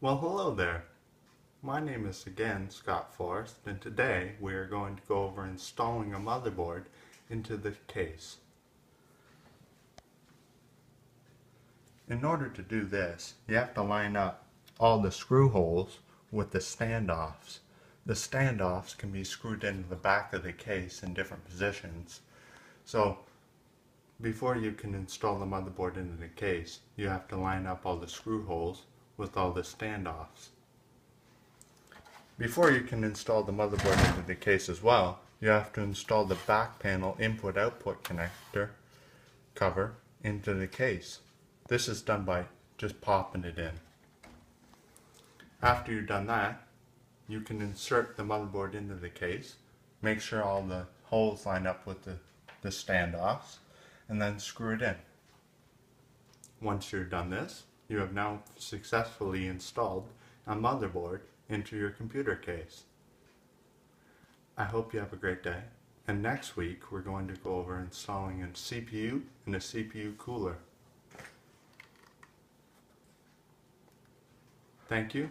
Well, hello there. My name is again Scott Forrest, and today we are going to go over installing a motherboard into the case. In order to do this, you have to line up all the screw holes with the standoffs. The standoffs can be screwed into the back of the case in different positions. So, before you can install the motherboard into the case, you have to line up all the screw holes with all the standoffs. Before you can install the motherboard into the case as well, you have to install the back panel input-output connector cover into the case. This is done by just popping it in. After you've done that, you can insert the motherboard into the case, make sure all the holes line up with the standoffs, and then screw it in. Once you've done this, you have now successfully installed a motherboard into your computer case. I hope you have a great day, and next week we're going to go over installing a CPU and a CPU cooler. Thank you.